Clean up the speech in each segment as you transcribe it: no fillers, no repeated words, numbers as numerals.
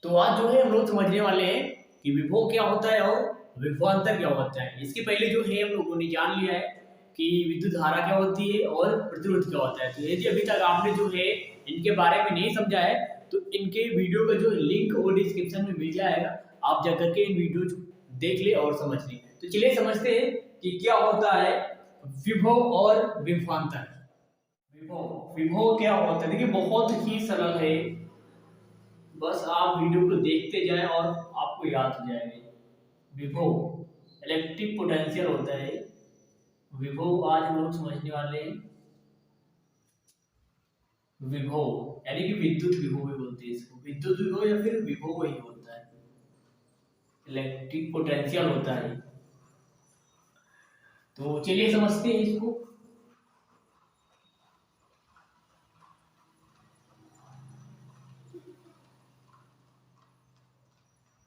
तो आज जो है हम लोग समझने वाले हैं कि विभव क्या होता है और विभवांतर क्या होता है। इसके पहले जो है हम लोगों ने जान लिया है कि विद्युत धारा क्या होती है और प्रतिरोध क्या होता है। तो यदि अभी तक आपने जो है इनके बारे में नहीं समझा है तो इनके वीडियो का जो लिंक वो डिस्क्रिप्शन में मिल जाएगा, आप जाकर के इन वीडियो देख ले और समझ ले। तो चलिए समझते हैं कि क्या होता है विभव और विभवांतर। विभव विभव क्या होता है, देखिए बहुत ही सरल है, बस आप वीडियो को देखते जाएं और आपको याद हो जाएगा। विभव इलेक्ट्रिक पोटेंशियल होता है। विभव आज हम लोग समझने वाले हैं। विभव यानी कि विद्युत विभव भी बोलते हैं इसको, विद्युत विभव या फिर विभव वही होता है, इलेक्ट्रिक पोटेंशियल होता है। तो चलिए समझते हैं इसको।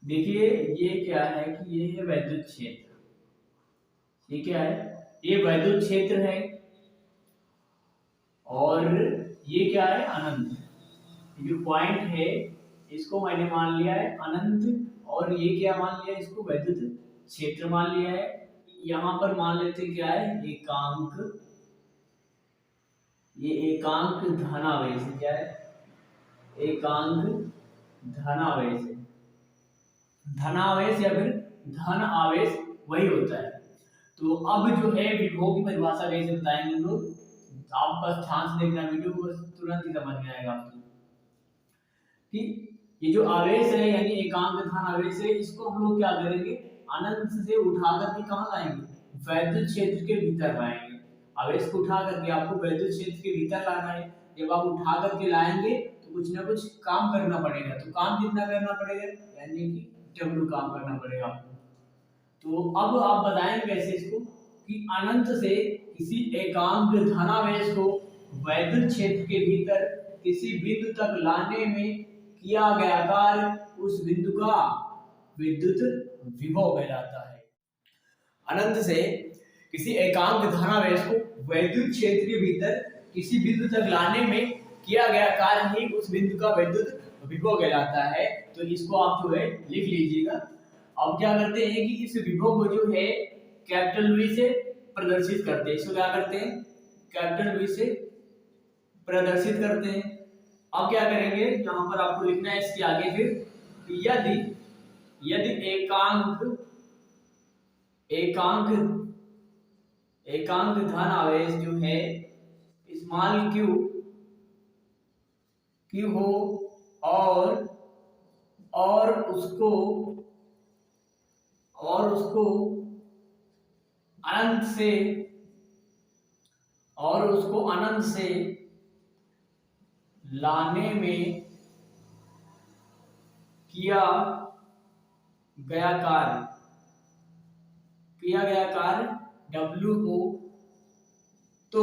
देखिए ये क्या है कि ये है वैद्युत क्षेत्र। ये क्या है, ये वैद्युत क्षेत्र है और ये क्या है अनंत। जो पॉइंट है इसको मैंने मान लिया है अनंत, और ये क्या मान लिया है, इसको वैद्युत क्षेत्र मान लिया है। यहां पर मान लेते क्या है एकांक, ये एकांक धनावेश क्या है, एकांक धनावेश है। धनावेश या फिर धन आवेश वही होता है। तो अब जो है विभव की परिभाषा कैसे बताएंगे हम लोग, आप बस ध्यान से देखना वीडियो को, बस तुरंत ही समझ में आएगा आपको कि ये जो आवेश है यानी एकांक धन आवेश है, इसको हम लोग क्या करेंगे अनंत से उठा करके कहाँ लाएंगे, वैद्युत क्षेत्र के भीतर लाएंगे। आवेश को उठा करके आपको वैद्युत क्षेत्र के भीतर लाना है। जब आप उठा करके लाएंगे तो कुछ ना कुछ काम करना पड़ेगा। तो काम कितना करना पड़ेगा, यानी कि W काम करना पड़ेगा आपको। तो अब आप बताएंगे कैसे इसको कि अनंत से किसी एकांक धनावेश को वैद्युत क्षेत्र के भीतर किसी बिंदु तक लाने में किया गया कार्य उस बिंदु का विद्युत विभव कहलाता है। अनंत से किसी एकांक धनावेश को वैद्युत क्षेत्र के भीतर किसी बिंदु तक लाने में किया गया कार्य ही उस बिंदु का विद्युत विभव कहलाता है। तो इसको आप जो है लिख लीजिएगा। अब क्या करते हैं कि इस विभव को जो है कैपिटल V से प्रदर्शित करते हैं। इसको क्या करते हैं, कैपिटल V से प्रदर्शित करते हैं। अब क्या करेंगे, यहाँ पर आपको लिखना है इसके आगे फिर यदि यदि एकांक धन आवेश जो है स्मॉल q हो और उसको अनंत से लाने में किया गया कार्य W हो तो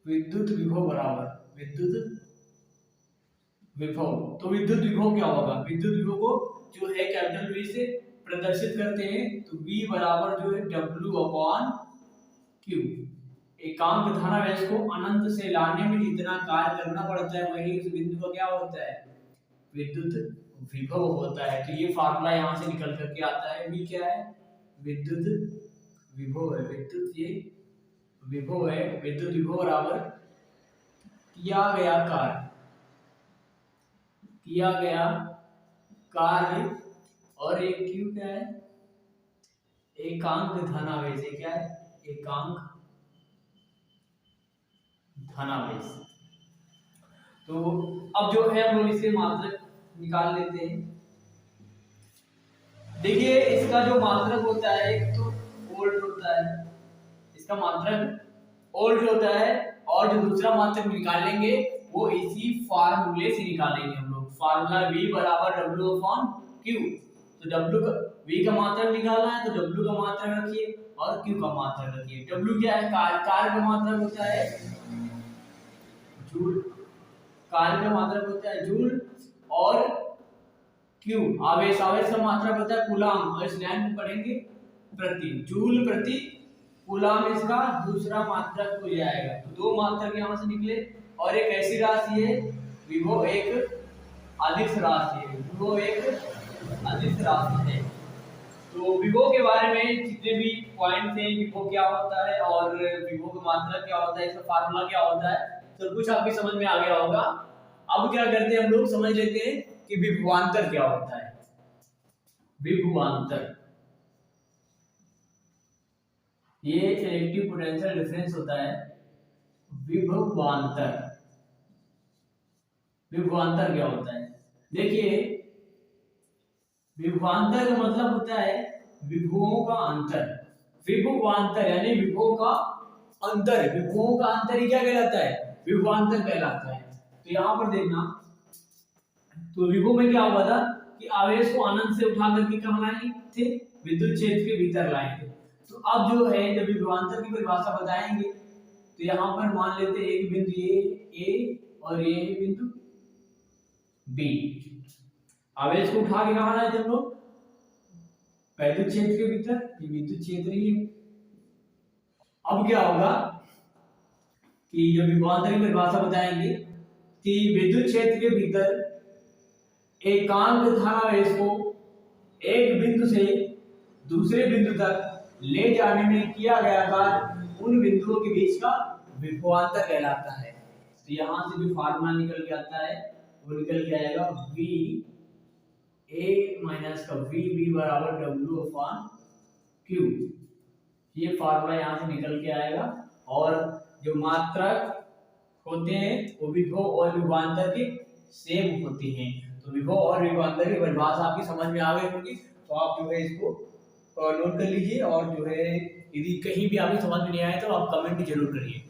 विद्युत विभव बराबर विद्युत विभव क्या होगा, विद्युत विभव को जो है कैपिटल V से प्रदर्शित करते हैं तो V बराबर जो है W/Q। एकांक धनावेश को अनंत से लाने में जितना कार्य करना पड़ता है वही उस बिंदु का क्या होता है, विद्युत विभव होता है। तो ये फार्मूला यहाँ से निकल करके आता है। V क्या है, विद्युत विभव है, विद्युत विभव बराबर किया गया कार्य और एक Q क्या है, एकांक धनावेश है। क्या है, एकांक धनावेश। तो अब जो है हम लोग इसे मात्रक निकाल लेते हैं। देखिए इसका जो मात्रक होता है एक तो वोल्ट होता है, इसका मात्रक वोल्ट होता है, और जो दूसरा मात्रक निकालेंगे वो इसी फार्मूले से निकालेंगे हम लोग। फार्मूला V बराबर W/Q। तो V का मात्रक निकालना है तो W का मात्रक रखिए और Q का मात्रक रखिए। W क्या है, कार्य का मात्रक होता है जूल, कार्य का मात्रक होता है जूल, और Q आवेश का मात्रक होता है कूलाम, और इस लाइन में पढ़ेंगे प्रति जूल प्रति कूलाम, इसका दूसरा मात्रक हो जाएगा। तो दो मात्रक यहाँ से निकले, और एक ऐसी राशि है विभव एक अदिश राशि है, विभव एक अदिश राशि है। तो विभव के बारे में जितने भी पॉइंट्स हैं, विभव क्या होता है और विभव की मात्रा क्या होता है, इसका फार्मूला क्या होता है, सब कुछ आपकी समझ में आ गया होगा। अब क्या करते हैं हम लोग, समझ लेते हैं कि विभवांतर क्या होता है। विभवांतर ये इलेक्ट्रिक पोटेंशियल डिफरेंस होता है। विभवांतर, विभवांतर क्या होता है? देखिए, विभवांतर का मतलब होता है विभवों का अंतर। विभवांतर यानी विभवों का अंतर, विभवों का अंतर ही क्या कहलाता है? विभवांतर कहलाता है। तो यहाँ पर देखना, तो विभव में क्या हुआ था कि आवेश को अनंत से उठा करके कहाँ लाए थे? विद्युत क्षेत्र के भीतर लाए थे। तो अब जो है, जब विभवांतर की परिभाषा बताएंगे तो यहाँ पर मान लेते हैं एक बिंदु ए और ये बिंदु बी। आवेश को उठा के कहाँ लाए थे हम लोग? विद्युत क्षेत्र के भीतर, ये विद्युत क्षेत्र ही है। अब क्या होगा कि जब विभवांतर की परिभाषा बताएंगे कि विद्युत क्षेत्र के भीतर एकांक धनावेश को एक बिंदु से दूसरे बिंदु तक ले जाने में किया गया कार्य उन बिंदुओं के बीच का विभवांतर कहलाता है। तो यहाँ से जो फार्मूला निकल के आता है वो निकल के आएगा V A माइनस का V बराबर W अपॉन Q। ये फार्मूला यहाँ से निकल के आएगा। और जो मात्रक होते हैं वो विभव और विभवांतर के सेम होते हैं। तो विभव और विभवांतर की परिभाषा आपकी समझ में आ गई होगी। तो आप जो है इसको नोट कर लीजिए, और जो है यदि कहीं भी आपको समझ में नहीं आए तो आप कमेंट जरूर करिए।